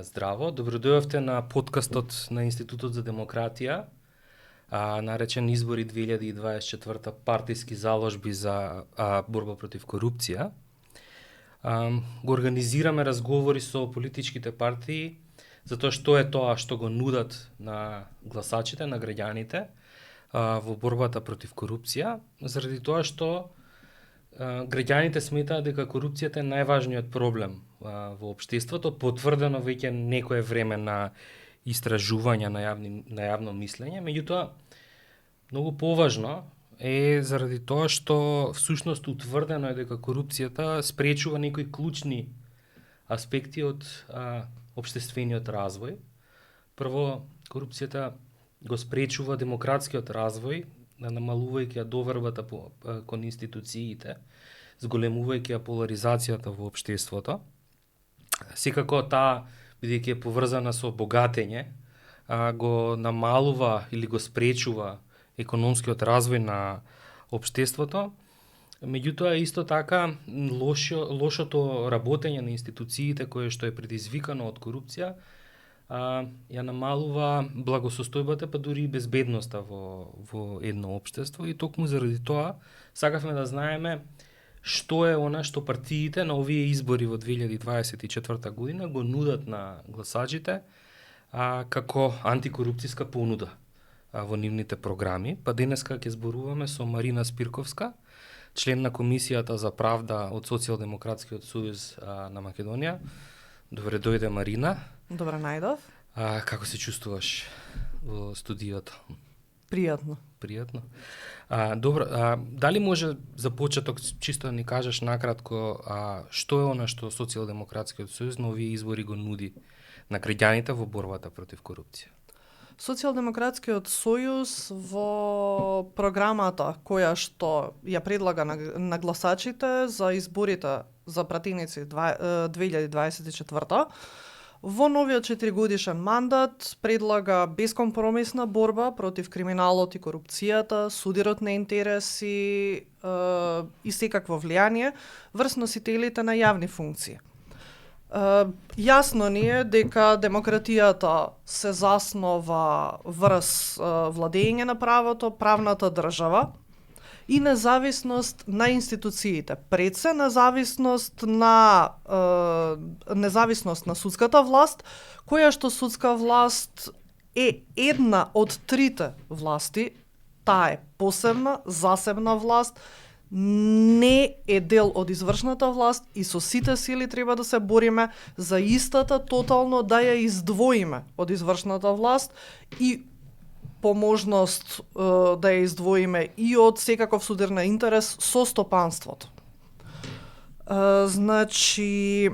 Здраво, добродојавте на подкастот на Институтот за демократија, наречен Избори 2024 партиски заложби за борба против корупција. Го организираме разговори со политичките партии за тоа што е тоа што го нудат на гласачите, на граѓаните во борбата против корупција, заради тоа што граѓаните сметаат дека корупцијата е најважниот проблем во општеството, потврдено веќе некое време на истражување на јавно мислење, меѓутоа многу поважно е заради тоа што всушност утврдено е дека корупцијата спречува некои клучни аспекти од општествениот развој. Прво, корупцијата го спречува демократскиот развој, намалувајќи ја довербата кон институциите, зголемувајќи ја поларизацијата во општеството. Секако таа, бидејќи е поврзана со богатење, го намалува или го спречува економскиот развој на општеството. Меѓутоа, исто така, лошото работење на институциите, кое што е предизвикано од корупција, ја намалува благосостојбата, па дури и безбедноста во едно општество, и токму заради тоа сакавме да знаеме што е она што партиите на овие избори во 2024 година го нудат на гласачите како антикорупцијска понуда во нивните програми. Па денеска ќе зборуваме со Марина Спирковска, член на Комисијата за правда од Социјалдемократскиот сојуз на Македонија. Добре дојде, Марина. Добре најдов. Како се чувствуваш во студиото? Пријатно. Пријатно. Добро, дали може за почеток чисто да ни кажеш накратко што е она што Социјалдемократскиот сојуз на овие избори го нуди на граѓаните во борбата против корупција? Социјалдемократскиот сојуз во програмата која што ја предлага на гласачите за изборите за пратеници 2024 во новиот 4-годишен мандат предлага бескомпромисна борба против криминалот и корупцијата, судирот на интереси и секакво влијание врз носителите на јавни функции. Јасно ни е дека демократијата се заснова врз владење на правото, правната држава и независност на институциите. Пред се независност на судската власт, која што судска власт е една од трите власти, таа е посебна, засебна власт, не е дел од извршната власт и со сите сили треба да се бориме за истата тотално да ја издвоиме од извршната власт и по можност да ја издвоиме и од секаков судир на интерес со стопанството. Значи,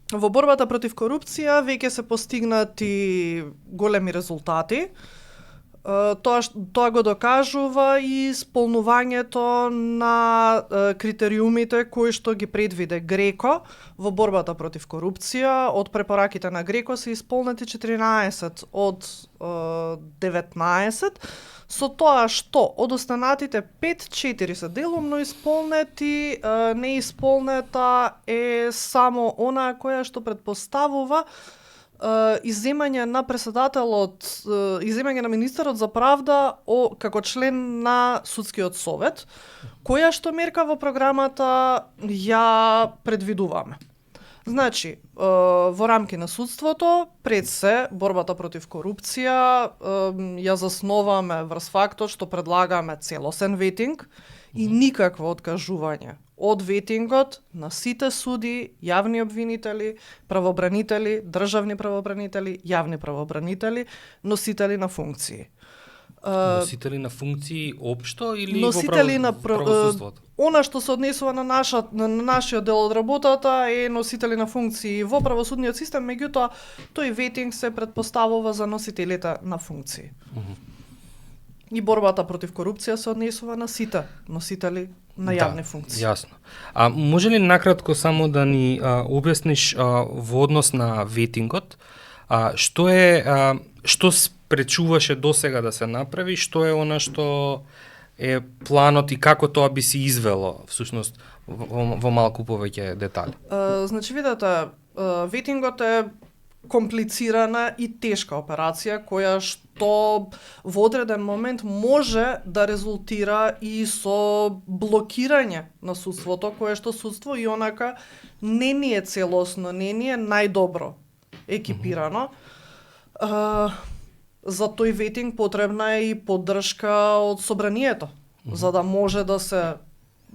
во борбата против корупција веќе се постигнати големи резултати. Тоа го докажува и исполнувањето на критериумите кои што ги предвиде ГРЕКО во борбата против корупција. Од препораките на ГРЕКО се исполнети 14 од 19, со тоа што од останатите 5-4 се делумно исполнети, неисполнета е само онаа која што предпоставува изземање на председателот, изземање на министерот за правда како член на судскиот совет, која што мерка во програмата ја предвидуваме. Значи, во рамки на судството, пред се, борбата против корупција ја засноваме врз фактот што предлагаме целосен ветинг и никакво откажување од ветингот на сите суди, јавни обвинители, правобранители, државни правобранители, јавни правобранители, носители на функции. Носители на функции општо или носители во правосудството? Она што се однесува на нашиот дел од работата е носители на функции во правосудниот систем, меѓутоа тој ветинг се предпоставува за носителите на функции. И борбата против корупција се однесува на сите носители на јавни функции. Јасно. Може ли накратко само да ни објасниш во однос на ветингот, што спречуваше досега да се направи, што е она што е планот и како тоа би се извело всушност во малку повеќе детали? Значи видете, ветингот е комплицирана и тешка операција која што во одреден момент може да резултира и со блокирање на судството, кое што судство и онака не ни е целосно, не ни е најдобро екипирано. За тој ветинг потребна е и поддршка од собранието, за да може да се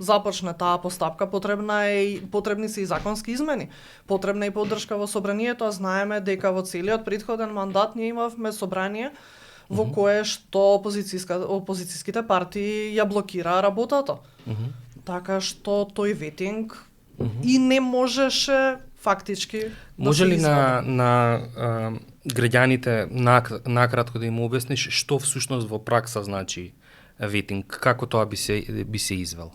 започне таа постапка, потребни се и законски измени. Потребна е и поддршка во собранието, а знаеме дека во целиот претходен мандат ние имавме собрание во кое што опозицијските партии ја блокираа работата. Така што тој ветинг и не можеше фактички Може да ли се извади. на граѓаните накратко да им објасниш што всушност во пракса значи ветинг, како тоа би се извел?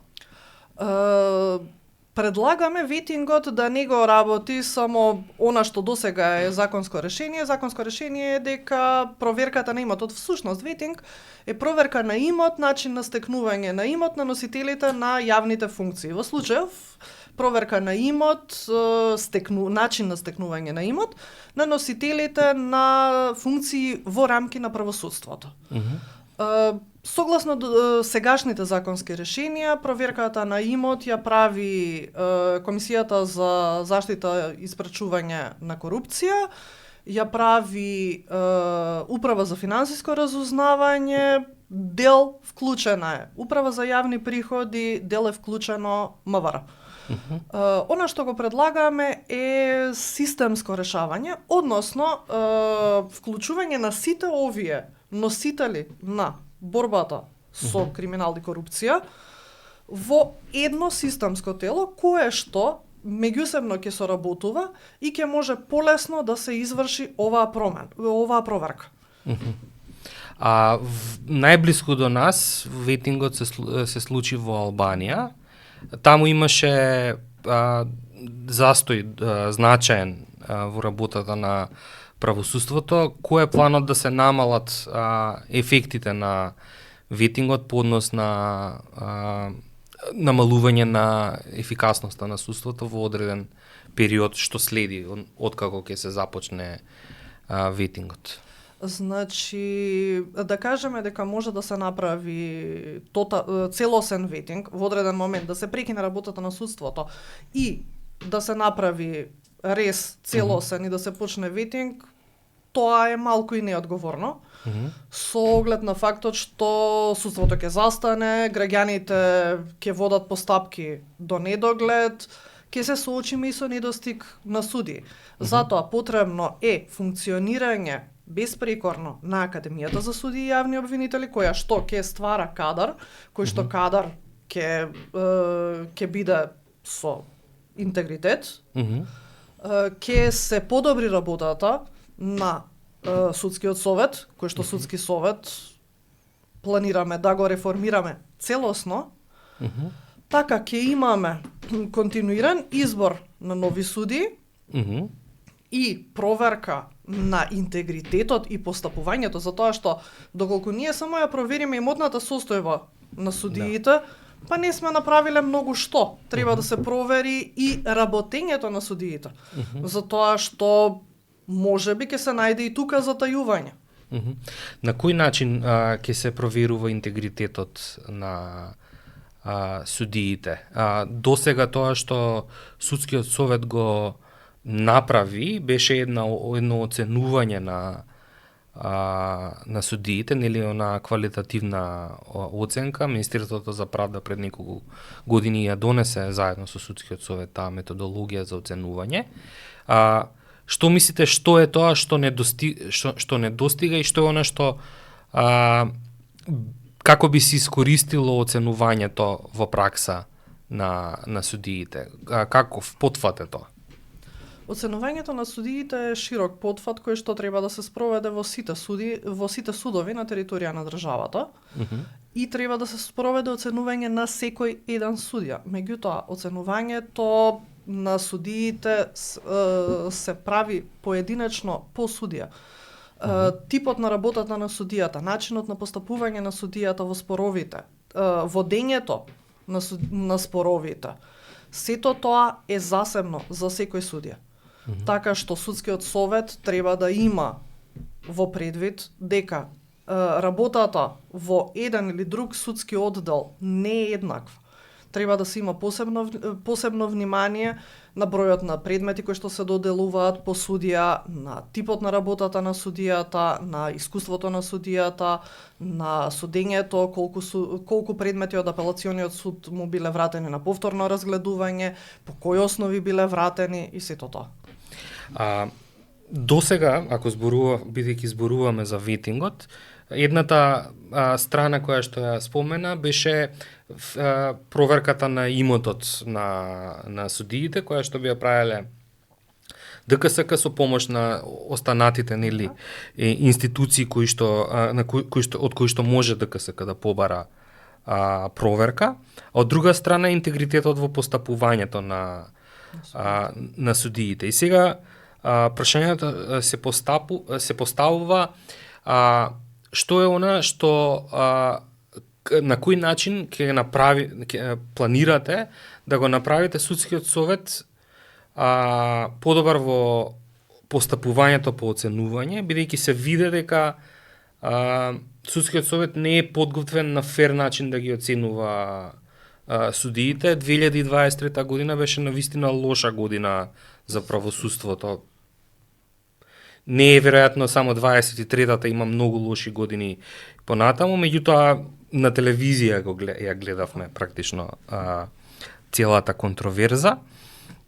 Предлагаме ветингот да не го работи само она што досега е законско решение. Законско решение е дека проверката на имотот, всушност ветинг е проверка на имот, начин на стекнување на имот на носителите на јавните функции. Во случајов проверка на имот, начин на стекнување на имот на носителите на функции во рамки на правосудството. Согласно сегашните законски решенија, проверката на имот ја прави Комисијата за заштита и спречување на корупција, ја прави Управа за финансиско разузнавање, дел вклучена е Управа за јавни приходи, дел е вклучено МВР. Она што го предлагаме е системско решавање, односно вклучување на сите овие носители на борбата со криминал и корупција во едно системско тело кое што меѓусебно ќе соработува и ќе може полесно да се изврши оваа проверка. Најблиску до нас ветингот се случи во Албанија. Таму имаше застој значаен во работата на правосудството. Кој е планот да се намалат ефектите на ветингот по однос на намалување на ефикасноста на судството во одреден период што следи откако ќе се започне ветингот? Значи, да кажеме дека може да се направи целосен ветинг во одреден момент, да се прекине работата на судството и да се направи рез целосен и да се почне ветинг, тоа е малку и неодговорно. Со оглед на фактот што судството ќе застане, граѓаните ќе водат постапки до недоглед, ќе се соочиме и со недостиг на суди. Затоа потребно е функционирање безпрекорно на Академијата за суди и јавни обвинители, која што ќе ствара кадар, кој што кадар ќе биде со интегритет, ќе се подобри работата на судскиот совет, кој што судски совет планираме да го реформираме целосно, така ќе имаме континуиран избор на нови суди и проверка на интегритетот и постапувањето, затоа што доколку ние само ја провериме имотната состојба на судиите, па не сме направиле многу што. Треба да се провери и работењето на судиите. Затоа што можеби ќе се најде и тука затајување. На кој начин ќе се проверува интегритетот на судиите? Досега тоа што судскиот совет го направи беше едно оценување на судиите, нели она квалитативна оценка. Министерството за правда пред неколку години ја донесе заедно со судскиот совет таа методологија за оценување. Што мислите, што е тоа што не достига и што е она што како би се искористило оценувањето во пракса на судиите? Каков потфат е тоа? Оценувањето на судиите е широк потфат кој што треба да се спроведе во сите судови на територија на државата и треба да се спроведе оценување на секој еден судија. Меѓутоа, оценувањето на судиите се прави поединечно по судија. Типот на работата на судијата, начинот на постапување на судијата во споровите, водењето на споровите, сето тоа е засебно за секој судија. така што судскиот совет треба да има во предвид дека работата во еден или друг судски оддел не е еднаква. Треба да се има посебно внимание на бројот на предмети кои што се доделуваат по судија, на типот на работата на судијата, на искуството на судијата, на судењето, колку предмети од апелациониот суд му биле вратени на повторно разгледување, по кои основи биле вратени и сето тоа. Досега, ако бидејќи зборуваме за ветингот, едната страна која што ја спомена беше проверката на имотот на судиите, која што би ја правеле ДКСК со помош на останатите институции од кои што може ДКСК да побара проверка, а од друга страна интегритетот во постапувањето на судиите. И сега прашањето се поставува што е она што на кој начин ќе планирате да го направите судскиот совет подобар во постапувањето по оценување, бидејќи се види дека судскиот совет не е подготвен на фер начин да ги оценува судиите. 2023 година беше навистина лоша година за правосудството. Не е веројатно само 23-та, има многу лоши години понатаму, меѓутоа на телевизија ја гледавме практично целата контроверза.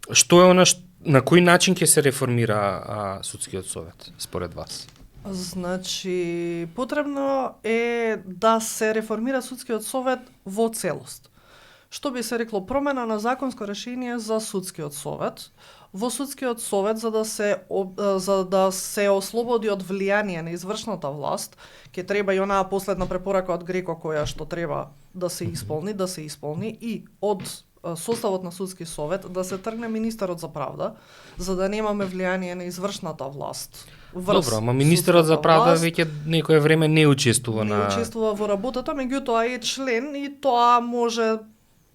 Што е она на кој начин ќе се реформира судскиот совет според вас? Значи, потребно е да се реформира судскиот совет во целост. Што би се рекло, промена на законско решение за судскиот совет. Во судскиот совет, за да се ослободи од влијание на извршната власт, ќе треба и онаа последна препорака од Греко која што треба да се исполни и од составот на судски совет да се тргне министерот за правда, за да немаме влијание на извршната власт. Добро, ама министерот за правда веќе некое време не учествува во работата, меѓутоа е член и тоа може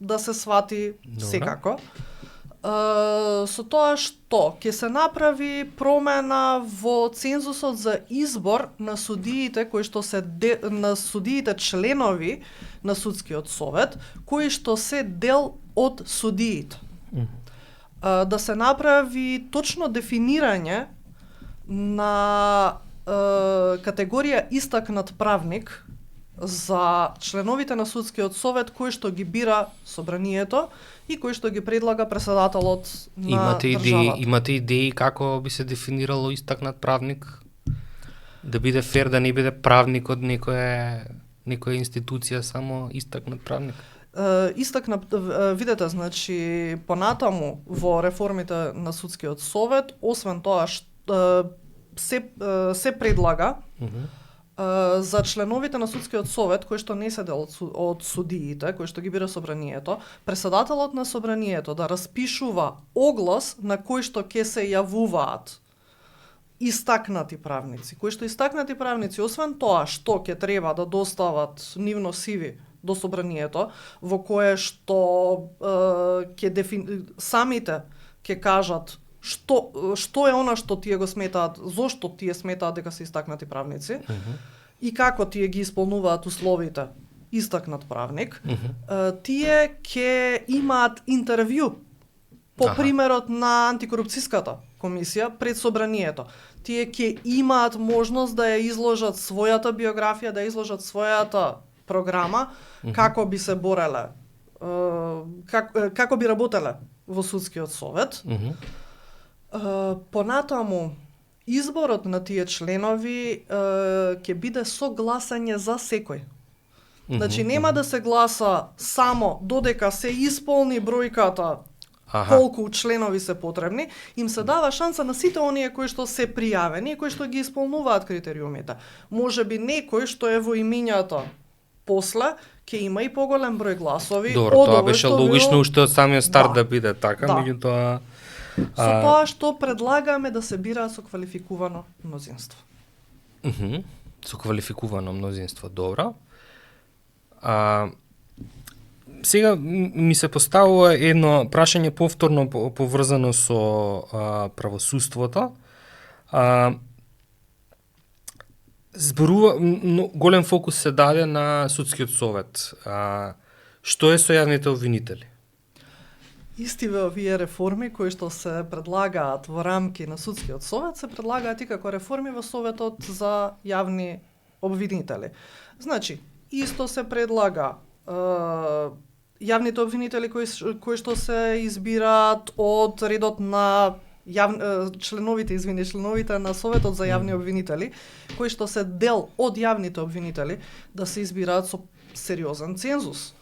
да се свати секако. Со тоа што ќе се направи промена во цензусот за избор на судиите кои што на судиите членови на судскиот совет, кои што се дел од судиите. Да се направи точно дефинирање на категорија истакнат правник за членовите на судскиот совет кои што ги бира собранието и кои што ги предлага председателот на државата. Имате идеи како би се дефинирало истакнат правник? Да биде фер, да не биде правник од некоја институција, само истакнат правник? Видете, значи, понатаму во реформите на судскиот совет, освен тоа што се предлага за членовите на судскиот совет кои што не се дел од судиите, кои што ги бира собранието, председателот на собранието да распишува оглас на кој што ќе се јавуваат истакнати правници, кои што истакнати правници, освен тоа што ќе треба да достават нивно CV до собранието, во кое што самите ќе кажат што е она што тие го сметаат, зошто тие сметаат дека се истакнати правници и како тие ги исполнуваат условите истакнат правник, тие ќе имаат интервју по примерот на антикорупцијската комисија пред собранието. Тие ќе имаат можност да ја изложат својата биографија, да ја изложат својата програма, како би се бореле, како би работеле во судскиот совет. Понатаму, изборот на тие членови ќе биде со гласање за секој. Значи, нема да се гласа само додека се исполни бројката колку членови се потребни, им се дава шанса на сите оние кои што се пријавени и кои што ги исполнуваат критериумите. Може би некој што е во имињата после ќе има и поголем број гласови. Добро, тоа беше логично уште од самиот старт да биде така, меѓутоа со тоа што предлагаме да се бира со квалификувано мнозинство. Со квалификувано мнозинство, добро. сега ми се поставува едно прашање повторно поврзано со правосудството. Зборува, голем фокус се даде на судскиот совет. Што е со јавните обвинители? Истиве овие реформи кои што се предлагаат во рамки на судскиот совет се предлагаат и како реформи во советот за јавни обвинители. Значи, исто се предлага јавните обвинители кои што се избираат од редот на членовите на Советот за јавни обвинители, кои што се дел од јавните обвинители, да се избираат со сериозен цензус.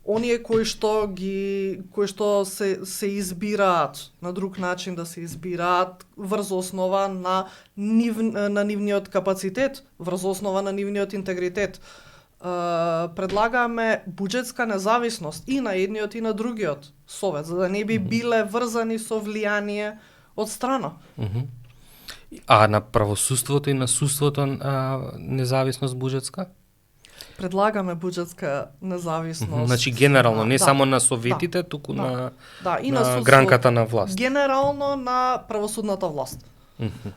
Оние кои што се избираат на друг начин, да се избираат врз основа на нивниот капацитет, врз основа на нивниот интегритет. Предлагаме буџетска независност и на едниот и на другиот совет, за да не би биле врзани со влијание од страна. А на правосудството и на судството независност буџетска? Предлагаме буџетска независност. Значи генерално, не само на советите, туку на на гранката на власт. Генерално на правосудната власт.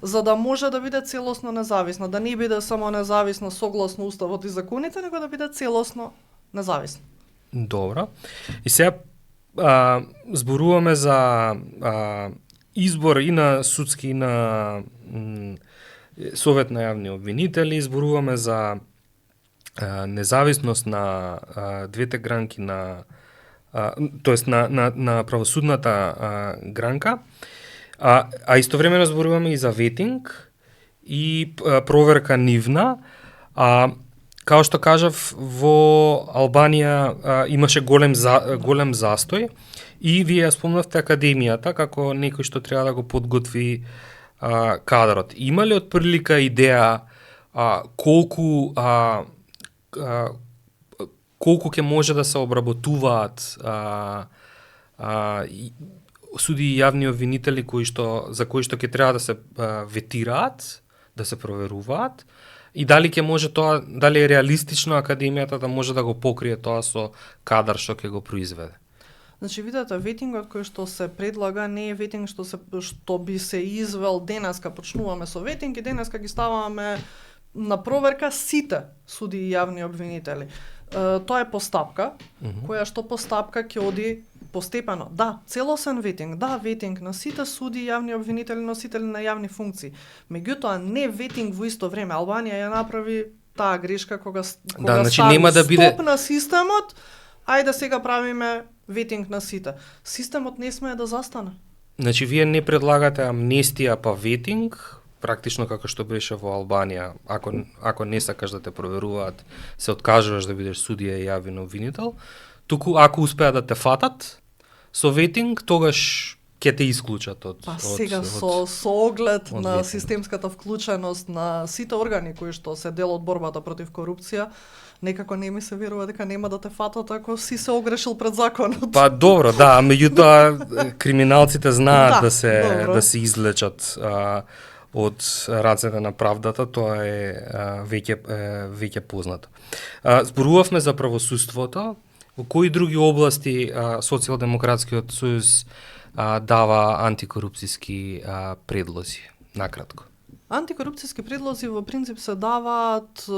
За да може да биде целосно независна, да не биде само независна согласно уставот и законите, него да биде целосно независна. Добро. И сега зборуваме за избор и на судски и на совет на јавни обвинители, зборуваме за независност на двете гранки на тоест на правосудната гранка. А истовремено зборуваме и за ветинг и проверка нивна. Као што кажав, во Албанија имаше голем застој и вие ја спомнавте академијата како некој што треба да го подготви кадрот. Има ли отприлика идеја колку ќе може да се обработуваат суди и јавни обвинители за кои што ќе треба да се ветираат, да се проверуваат, и дали ќе може тоа, дали е реалистично академијата да може да го покрие тоа со кадар што ќе го произведе? Значи, видете, ветингот кој што се предлага не е ветинг што би се извел денеска. Почнуваме со ветинг и денеска ги ставаме на проверка сите суди и јавни обвинители. Тоа е постапка, која што постапка ќе оди постепено. Да, целосен ветинг, ветинг на сите суди и јавни обвинители, носители на јавни функции. Меѓутоа, не ветинг во исто време. Албанија ја направи таа грешка кога значи, стави нема да биде... стоп на системот, ајде сега правиме ветинг на сите. Системот не смее да застане. Значи, вие не предлагате амнестија па ветинг, практично како што беше во Албанија, ако не сакаш да те проверуваат, се откажуваш да бидеш судија и јавен обвинител, туку ако успеат да те фатат со ветинг, тогаш ќе те исклучат од со оглед на ветинг. системската вклученост на сите органи кои што се дел од борбата против корупција, некако не ми се верува дека нема да те фатат ако си се огрешил пред законот. Па добро, да, меѓутоа криминалците знаат да се излечат од рацете на правдата, тоа е веќе познато. Зборувавме за правосудството. Во кои други области Социјалдемократскиот сојуз дава антикорупцијски предлози? Накратко. Антикорупцијски предлози во принцип се даваат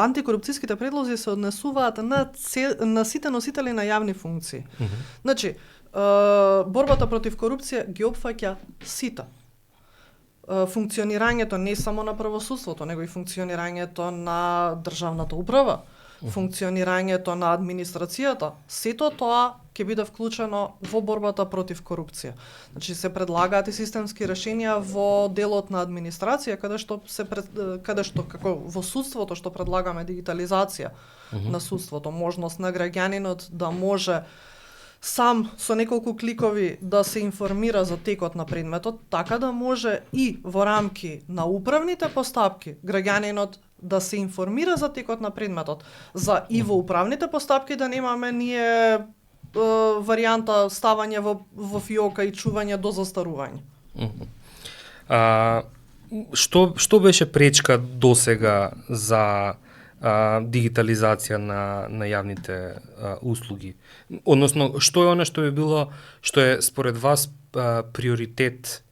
антикорупцијските предлози се однесуваат на сите носители на јавни функции. Значи, борбата против корупција ги опфаќа сите. Функционирањето не само на правосудството, него и функционирањето на државната управа, функционирањето на администрацијата, сето тоа ќе биде вклучено во борбата против корупција. Значи се предлагаат и системски решенија во делот на администрација, каде што како во судството што предлагаме дигитализација на судството, можност на граѓанинот да може сам со неколку кликови да се информира за текот на предметот, така да може и во рамки на управните постапки граѓанинот да се информира за текот на предметот, за и во управните постапки да немаме ние варијанта ставање во фиока и чување до застарување. Што беше пречка досега за дигитализација на јавните услуги. Односно, што е она што би било, што е според вас приоритет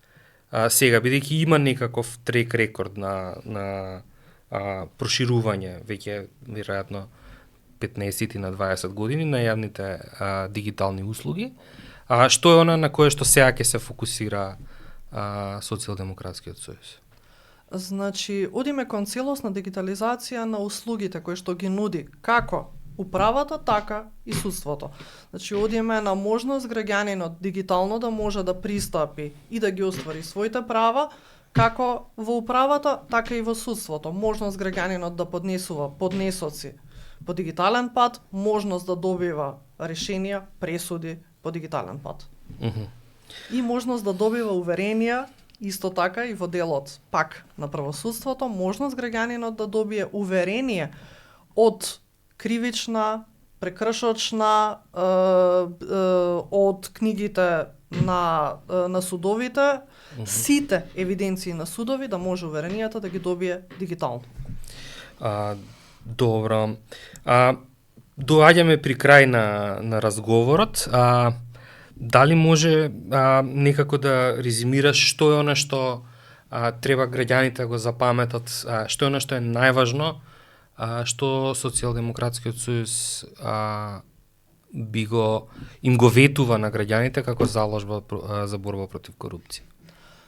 сега, бидејќи има некаков трек рекорд на проширување, веќе веројатно 15 на 20 години на јавните дигитални услуги. Што е она на кое што сега ќе се фокусира Социјалдемократскиот сојуз? Значи, одиме кон целосна дигитализација на услугите кои што ги нуди како управата, така и судството. Значи, одиме на можност граѓанинот дигитално да може да пристапи и да ги оствари своите права, како во управата, така и во судството. Можност граѓанинот да поднесува поднесоци по дигитален пат, можност да добива решенија, пресуди по дигитален пат. И можност да добива уверенија, исто така и во делот пак на правосудството, можност граѓанинот да добие уверение од кривична, прекршочна, од книгите на судовите, сите евиденции на судови, да може уверенијата да ги добие дигитално. Добро. Доаѓаме при крај на разговорот. Дали може некако да резимираш што е она што треба граѓаните да го запаметат, што е она што е најважно, што Социјалдемократскиот сојуз им го ветува на граѓаните како заложба за борба против корупција?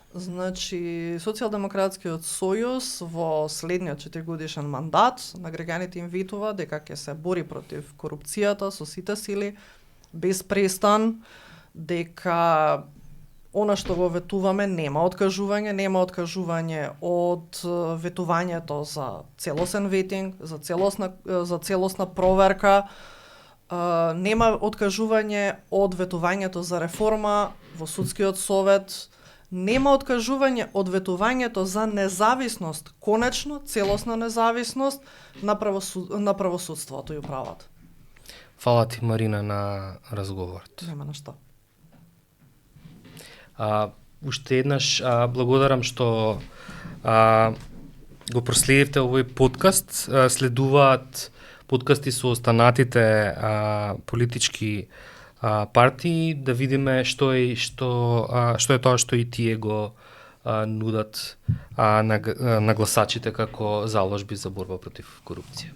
Значи, Социјалдемократскиот сојуз во следниот 4-годишен мандат на граѓаните им ветува дека ќе се бори против корупцијата со сите сили, без престан, дека она што го ветуваме нема откажување од ветувањето за целосен ветинг, за целосна проверка, нема откажување од ветувањето за реформа во судскиот совет, нема откажување од ветувањето за независност, конечно целосна независност на правосудството и управата. Фала ти, Марина, на разговорот. Нема на што. Уште еднаш благодарам што го проследивте овој подкаст. Следуваат подкасти со останатите политички партии, да видиме што е тоа што и тие го нудат на гласачите како заложби за борба против корупција.